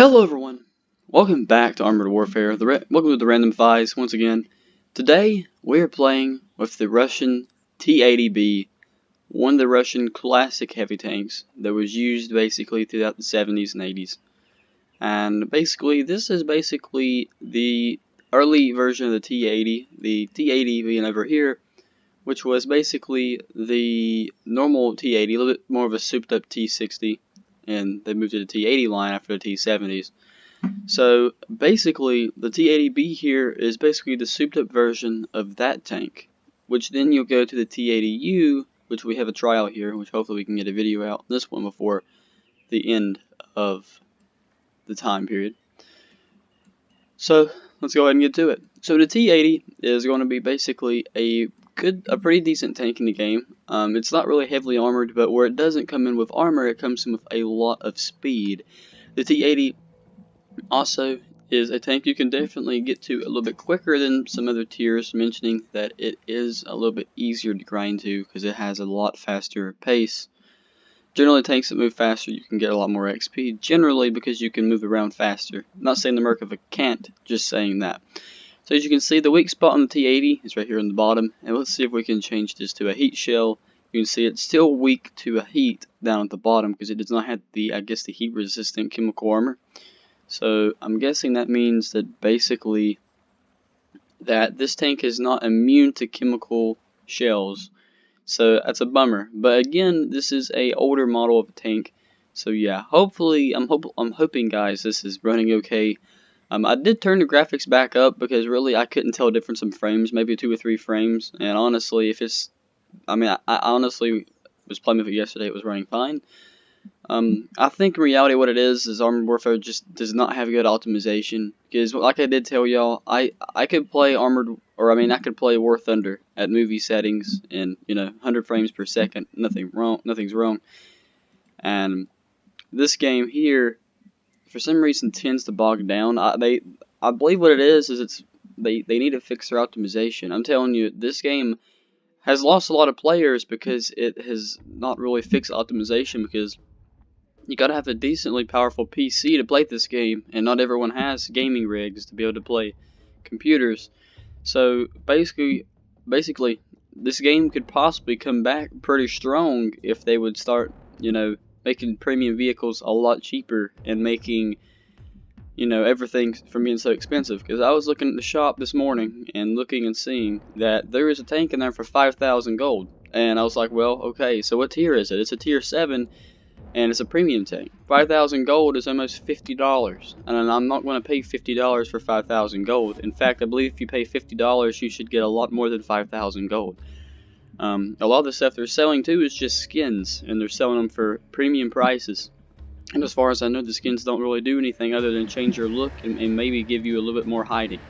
Hello everyone, welcome back to Armored Warfare. Welcome to the Random Fives once again. Today we are playing with the Russian T-80B, one of the Russian classic heavy tanks that was used basically throughout the 70s and 80s. And basically this is basically the early version of the T-80, the T-80 being over here, which was basically the normal T-80, a little bit more of a souped up T-60. And they moved to the T-80 line after the T-70s. So basically, the T-80B here is basically the souped up version of that tank, which then you'll go to the T-80U, which we have a trial here, which hopefully we can get a video out this one before the end of the time period. So let's go ahead and get to it. So the T-80 is going to be basically a pretty decent tank in the game. It's not really heavily armored, but where it doesn't come in with armor, it comes in with a lot of speed. The T-80 also is a tank you can definitely get to a little bit quicker than some other tiers, mentioning that it is a little bit easier to grind to because it has a lot faster pace. Generally, tanks that move faster, you can get a lot more XP, generally because you can move around faster. I'm not saying the Merkava can't, just saying that. So as you can see, the weak spot on the T-80 is right here on the bottom, and let's see if we can change this to a heat shell. You can see it's still weak to a heat down at the bottom because it does not have the, the heat resistant chemical armor. So I'm guessing that means that basically that this tank is not immune to chemical shells. So that's a bummer. But again, this is a older model of a tank. So yeah, hopefully I'm hoping guys this is running okay. I did turn the graphics back up because really I couldn't tell a difference in frames, maybe 2 or 3 frames. And honestly, if it's, I honestly was playing with it yesterday, it was running fine. I think in reality what it is Armored Warfare just does not have good optimization. Because like I did tell y'all, I could play I could play War Thunder at movie settings and 100 frames per second, nothing's wrong. And this game here, for some reason, tends to bog down. I believe what it is they need to fix their optimization. I'm telling you, this game has lost a lot of players because it has not really fixed optimization, because you gotta have a decently powerful PC to play this game, and not everyone has gaming rigs to be able to play computers. So basically, this game could possibly come back pretty strong if they would start, making premium vehicles a lot cheaper and making, everything from being so expensive. Because I was looking at the shop this morning and looking and seeing that there is a tank in there for 5,000 gold, and I was like, well, okay, so what tier is it? It's a tier 7. And it's a premium tank. 5,000 gold is almost $50, and I'm not going to pay $50 for 5,000 gold. In fact, I believe if you pay $50, you should get a lot more than 5,000 gold. A lot of the stuff they're selling too is just skins, and they're selling them for premium prices. And as far as I know, the skins don't really do anything other than change your look and maybe give you a little bit more hiding.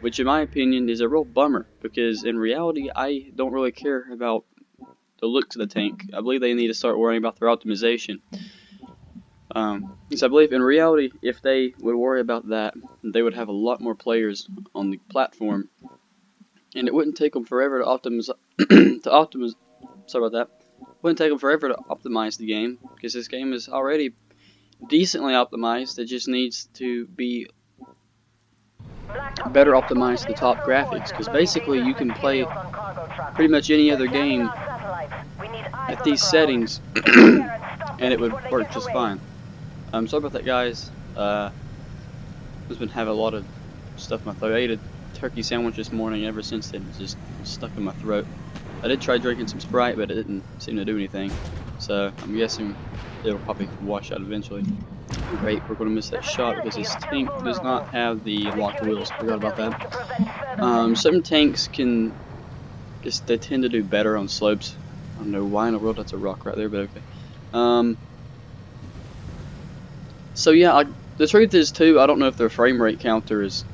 Which in my opinion is a real bummer, because in reality I don't really care about the looks of the tank. I believe they need to start worrying about their optimization. Because I believe in reality, if they would worry about that, they would have a lot more players on the platform, and it wouldn't take them forever to optimize. Sorry about that. It wouldn't take them forever to optimize the game, because this game is already decently optimized. It just needs to be better optimized to the top graphics, because basically you can play pretty much any other game at these settings and it would work just fine. Sorry about that, guys. I've been having a lot of stuff in my throat. I ate a turkey sandwich this morning, and ever since then it's just stuck in my throat. I did try drinking some Sprite, but it didn't seem to do anything, so I'm guessing it'll probably wash out eventually. Great, we're going to miss that shot because this tank does not have the locked wheels. Forgot about that. Some tanks they tend to do better on slopes. I don't know why in the world that's a rock right there, but okay. So yeah, the truth is too, I don't know if their frame rate counter is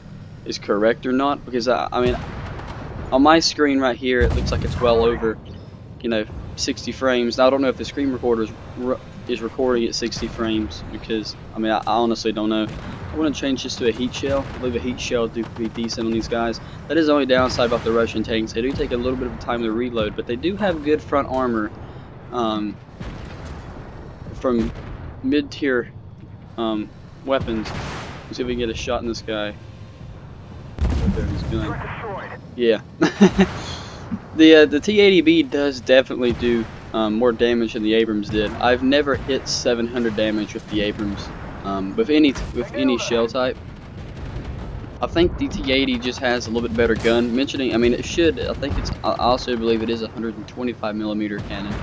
correct or not, because I mean, on my screen right here it looks like it's well over, 60 frames. Now I don't know if the screen recorder is recording at 60 frames, because I honestly don't know. I want to change this to a heat shell. I believe a heat shell do be decent on these guys. That is the only downside about the Russian tanks. They do take a little bit of time to reload, but they do have good front armor from mid-tier weapons. Let's see if we can get a shot in this guy. There's his gun. Yeah. The T-80B does definitely do more damage than the Abrams did. I've never hit 700 damage with the Abrams with any shell type. I think the T-80 just has a little bit better gun. I mean, it should. I think it's. I also believe it is a 125mm cannon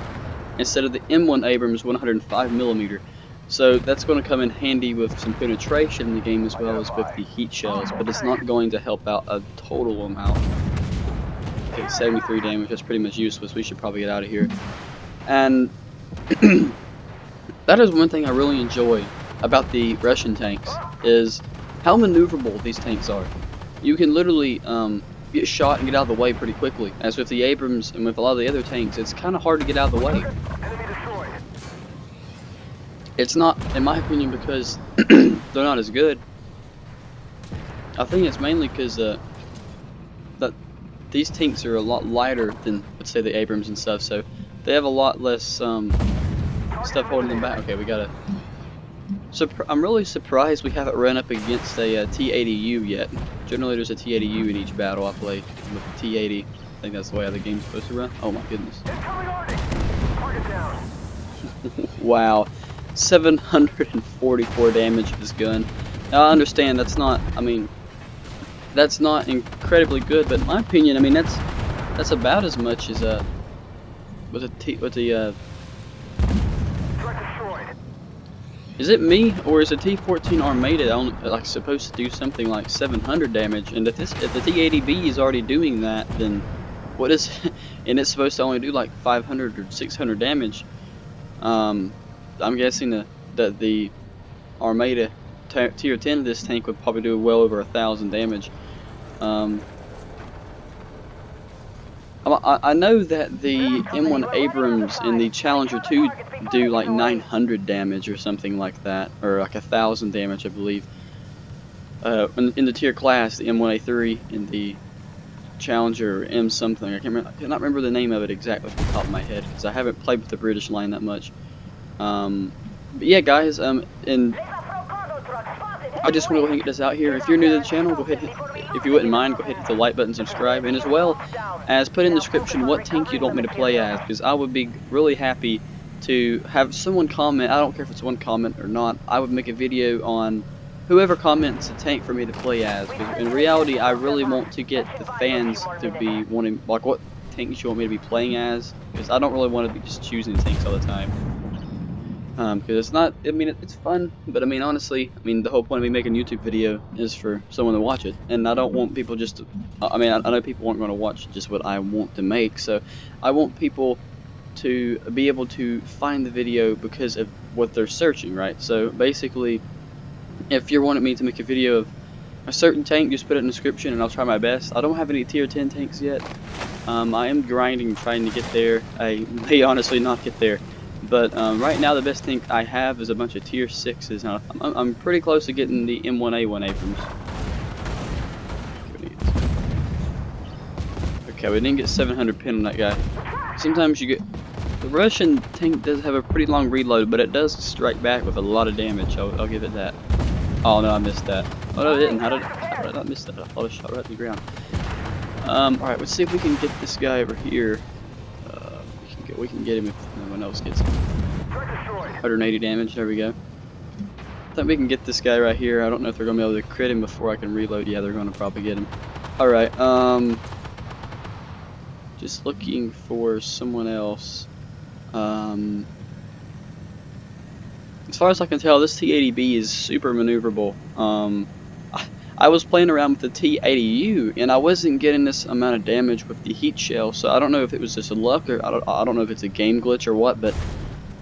instead of the M1 Abrams 105mm. So that's going to come in handy with some penetration in the game as well as with the heat shells, but it's not going to help out a total amount. Okay, 73 damage. That's pretty much useless. We should probably get out of here. And that is one thing I really enjoy about the Russian tanks is how maneuverable these tanks are. You can literally get shot and get out of the way pretty quickly. As with the Abrams and with a lot of the other tanks, it's kind of hard to get out of the way. It's not, in my opinion, because they're not as good. I think it's mainly because that these tanks are a lot lighter than, let's say, the Abrams and stuff, so they have a lot less stuff holding them back. Okay, we gotta. I'm really surprised we haven't run up against a T-80U yet. Generally, there's a T-80U in each battle I played with the T-80. I think that's the way how the game's supposed to run. Oh my goodness. Wow. 744 damage of this gun. Now I understand that's not, I mean, that's not incredibly good, but in my opinion, I mean that's about as much as is it me or is the T-14 Armada only like supposed to do something like 700 damage? And if the T-80B is already doing that, then what is and it's supposed to only do like 500 or 600 damage? I'm guessing that the Armada tier 10 of this tank would probably do well over 1,000 damage. I know that the M1 Abrams and the Challenger 2 do like 900 damage or something like that, or like 1,000 damage, I believe. In the tier class, the M1A3 and the Challenger M something. I cannot remember the name of it exactly off the top of my head because I haven't played with the British line that much. But yeah, guys, and I just want to go ahead and get this out here. If you're new to the channel, go ahead, if you wouldn't mind, go ahead and hit the like button, subscribe, and as well as put in the description what tank you'd want me to play as, because I would be really happy to have someone comment. I don't care if it's one comment or not. I would make a video on whoever comments a tank for me to play as. Because in reality, I really want to get the fans to be wanting, like, what tanks you want me to be playing as, because I don't really want to be just choosing tanks all the time. Because it's not, I mean, it's fun, but I mean, honestly, I mean, the whole point of me making a YouTube video is for someone to watch it, and I don't want people just to, I mean, I know people aren't going to watch just what I want to make, so I want people to be able to find the video because of what they're searching, right? So basically, if you're wanting me to make a video of a certain tank, just put it in the description and I'll try my best. I don't have any tier 10 tanks yet. I am grinding, trying to get there. I may honestly not get there. But right now the best tank I have is a bunch of tier 6s. Now, I'm pretty close to getting the M1A1 Abrams. Okay, we didn't get 700 pin on that guy. Sometimes you get... The Russian tank does have a pretty long reload, but it does strike back with a lot of damage. I'll give it that. Oh no, I missed that. Oh no, I didn't. How did I not miss that? I thought I shot right to the ground. Alright, let's see if we can get this guy over here. We can get him if no one else gets him. 180 damage, there we go. I think we can get this guy right here. I don't know if they're going to be able to crit him before I can reload. Yeah, they're going to probably get him. Alright, just looking for someone else. As far as I can tell, this T-80B is super maneuverable. I was playing around with the T-80U, and I wasn't getting this amount of damage with the heat shell, so I don't know if it was just a luck, or I don't know if it's a game glitch or what, but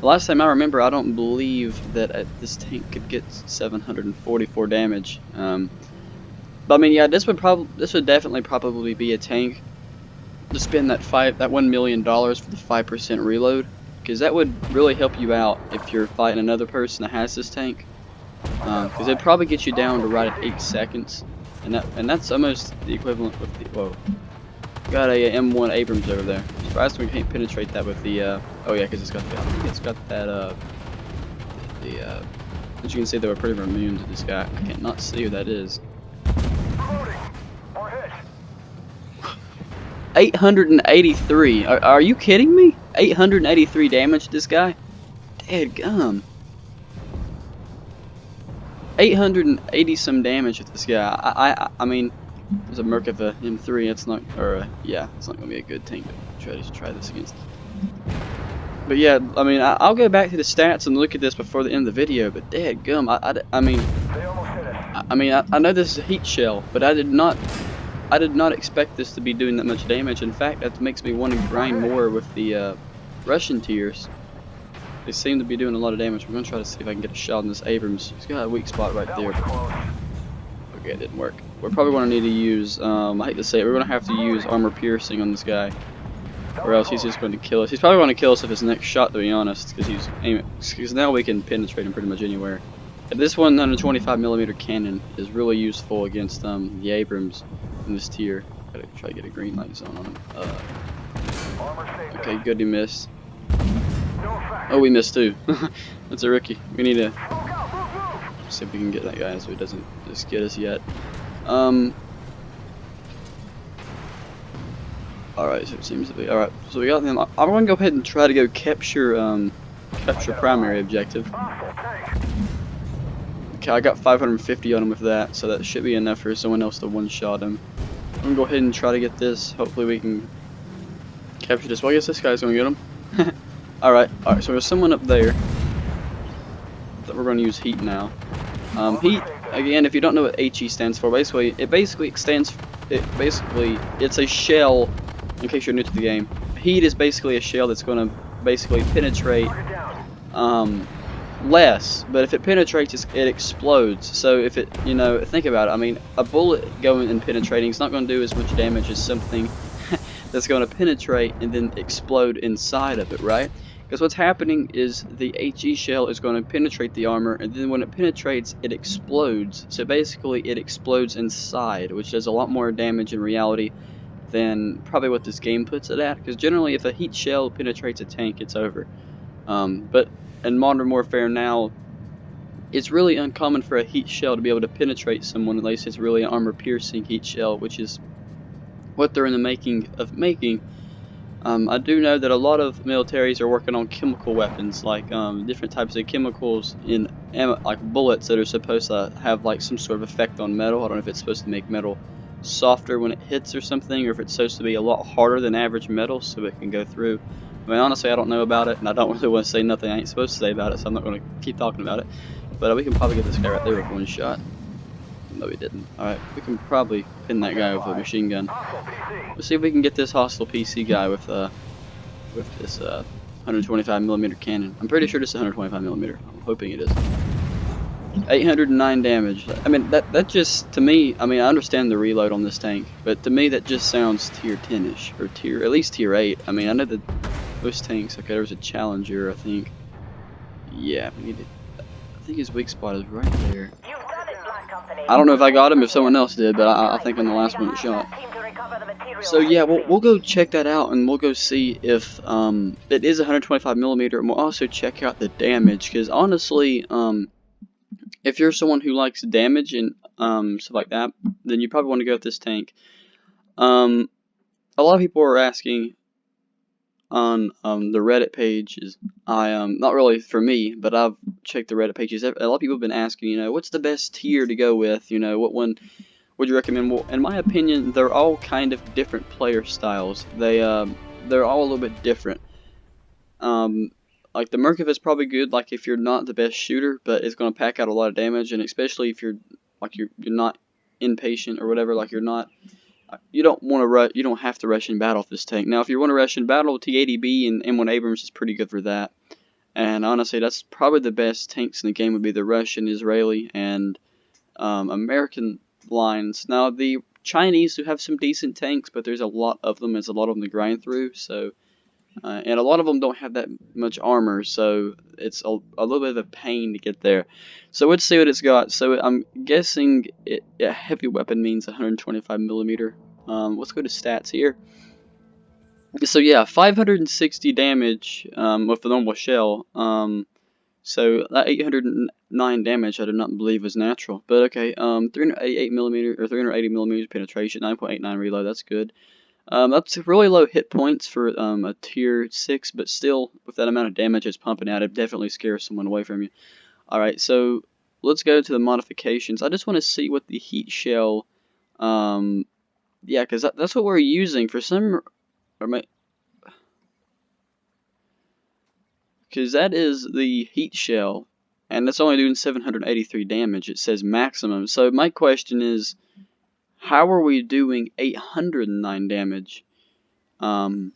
the last time I remember, I don't believe that this tank could get 744 damage. But I mean, yeah, this would definitely probably be a tank to spend that $1 million for the 5% reload, because that would really help you out if you're fighting another person that has this tank. Because it'd probably get you down to right at 8 seconds, and that's almost the equivalent with the, whoa, got a M1 Abrams over there. Surprised we can't penetrate that with the, oh yeah, because it's got that, I think it's got that, As you can see, they were pretty immune to this guy. I can't not see who that is. 883. Are you kidding me? 883 damage to this guy? Dadgum. 880 some damage with this guy. I mean, there's a Merc of a M3. It's not, or yeah, it's not gonna be a good tank to try this against. But yeah, I mean, I'll go back to the stats and look at this before the end of the video. But dadgum, I mean, I know this is a heat shell, but I did not expect this to be doing that much damage. In fact, that makes me want to grind more with the Russian tiers. They seem to be doing a lot of damage. We're going to try to see if I can get a shot on this Abrams. He's got a weak spot right there. Okay, it didn't work. We're probably going to need to use, I hate to say it, we're going to have to use armor piercing on this guy. Or else he's just going to kill us. He's probably going to kill us with his next shot, to be honest. Because now we can penetrate him pretty much anywhere. And this 125mm cannon is really useful against the Abrams in this tier. Gotta try to get a green light zone on him. Okay, good, he missed. Oh, we missed too. That's a rookie. We need to see if we can get that guy so he doesn't just get us yet. Alright, so it seems to be. Alright, so we got them. I'm going to go ahead and try to go capture primary objective. Okay, I got 550 on him with that, so that should be enough for someone else to one-shot him. I'm going to go ahead and try to get this. Hopefully we can capture this. Well, I guess this guy's going to get him. Alright, so there's someone up there that we're going to use heat now. Heat, again, if you don't know what HE stands for, it's a shell, in case you're new to the game. Heat is basically a shell that's going to basically penetrate less, but if it penetrates, it explodes. So if it, think about it, I mean, a bullet going and penetrating is not going to do as much damage as something that's going to penetrate and then explode inside of it, right? Because what's happening is the HE shell is going to penetrate the armor, and then when it penetrates, it explodes. So basically, it explodes inside, which does a lot more damage in reality than probably what this game puts it at. Because generally, if a heat shell penetrates a tank, it's over. But in Modern Warfare now, it's really uncommon for a heat shell to be able to penetrate someone unless it's really an armor-piercing heat shell, which is what they're in the making of making. I do know that a lot of militaries are working on chemical weapons, like different types of chemicals in like bullets that are supposed to have like some sort of effect on metal. I don't know if it's supposed to make metal softer when it hits or something, or if it's supposed to be a lot harder than average metal so it can go through. I mean, honestly, I don't know about it, and I don't really want to say nothing I ain't supposed to say about it, so I'm not going to keep talking about it. But we can probably get this guy right there with one shot. No, we didn't. Alright, we can probably pin that guy with a machine gun. Let's see if we can get this hostile PC guy with this 125mm cannon. I'm pretty sure this is 125mm. I'm hoping it is. 809 damage. I mean, that just, to me, I mean, I understand the reload on this tank, but to me that just sounds tier 10-ish, or at least tier 8. I mean, I know that those tanks, okay, there's a Challenger, I think. Yeah, we need to, I think his weak spot is right there. I don't know if I got him, if someone else did, but I think I'm the last one that shot. So yeah, we'll go check that out, and we'll go see if it is 125mm, and we'll also check out the damage, because honestly, if you're someone who likes damage and stuff like that, then you probably want to go with this tank. A lot of people are asking on the Reddit pages. Not really for me, but I've checked the Reddit pages. A lot of people have been asking, what's the best tier to go with? What one would you recommend? Well, in my opinion, they're all kind of different player styles. They're all a little bit different. Like the Merkava is probably good, like if you're not the best shooter, but it's going to pack out a lot of damage, and especially if you're not impatient or whatever, like you don't want to rush, you don't have to rush in battle with this tank. Now, if you want to rush in battle, T-80B and M1 Abrams is pretty good for that. And honestly, that's probably the best tanks in the game would be the Russian, Israeli, and American lines. Now, the Chinese do have some decent tanks, but there's a lot of them. There's a lot of them to grind through. So, and a lot of them don't have that much armor, so it's a little bit of a pain to get there. So let's see what it's got. So I'm guessing a heavy weapon means 125mm. Let's go to stats here. So yeah, 560 damage with the normal shell. So that 809 damage I do not believe is natural. But okay, 388 millimeter or 380 millimeters penetration, 9.89 reload. That's good. That's really low hit points for a tier 6, but still, with that amount of damage it's pumping out, it definitely scares someone away from you. Alright, so let's go to the modifications. I just want to see what the heat shell, yeah, because that's what we're using for some, because that is the heat shell, and that's only doing 783 damage. It says maximum. So my question is, how are we doing 809 damage? That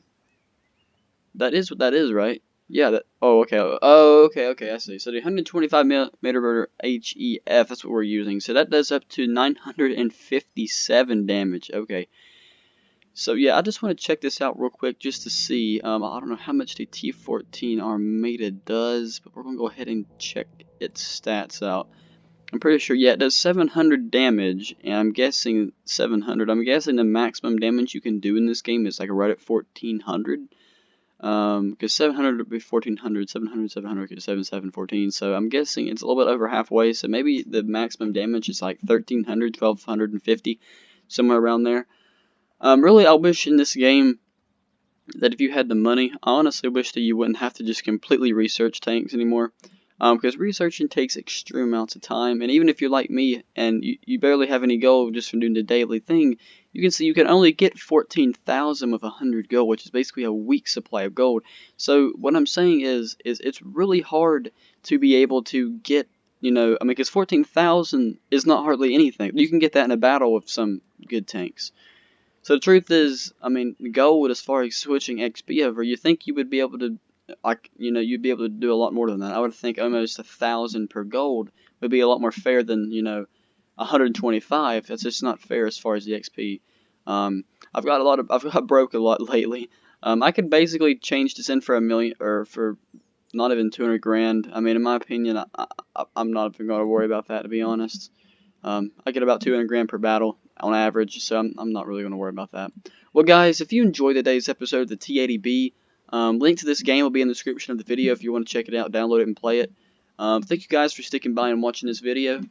is what that is, right? Yeah, that. Oh, okay. Oh, okay, I see. So the 125 millimeter HEF, that's what we're using. So that does up to 957 damage. Okay. So yeah, I just want to check this out real quick just to see. I don't know how much the T-14 Armada does, but we're gonna go ahead and check its stats out. I'm pretty sure, yeah, it does 700 damage, and I'm guessing 700. I'm guessing the maximum damage you can do in this game is like right at 1400. Because 700 would be 1400, 700, 700, 7, 7, 14. So I'm guessing it's a little bit over halfway. So maybe the maximum damage is like 1300, 1250, somewhere around there. Really, I wish in this game that if you had the money, I honestly wish that you wouldn't have to just completely research tanks anymore. Because researching takes extreme amounts of time, and even if you're like me and you barely have any gold just from doing the daily thing, you can see you can only get 14,000 with 100 gold, which is basically a week's supply of gold. So what I'm saying is it's really hard to be able to get, I mean, because 14,000 is not hardly anything. You can get that in a battle with some good tanks. So the truth is, I mean, gold as far as switching XP over, you think you would be able to, like, you'd be able to do a lot more than that. I would think almost 1,000 per gold would be a lot more fair than, 125. That's just not fair as far as the XP. I've got broke a lot lately. I could basically change this in for a million, or for not even 200 grand. I mean, in my opinion, I'm not even going to worry about that, to be honest. I get about 200 grand per battle on average, so I'm not really going to worry about that. Well, guys, if you enjoyed today's episode of the T-80B, link to this game will be in the description of the video if you want to check it out, download it, and play it. Thank you guys for sticking by and watching this video.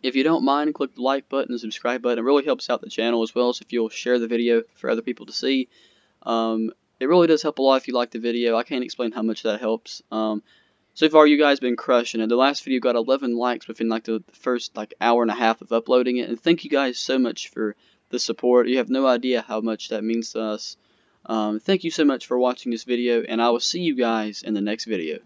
If you don't mind, click the like button and subscribe button. It really helps out the channel as well, so if you'll share the video for other people to see. It really does help a lot if you like the video. I can't explain how much that helps. So far, you guys been crushing it. The last video got 11 likes within like the first hour and a half of uploading it. And thank you guys so much for the support. You have no idea how much that means to us. Thank you so much for watching this video, and I will see you guys in the next video.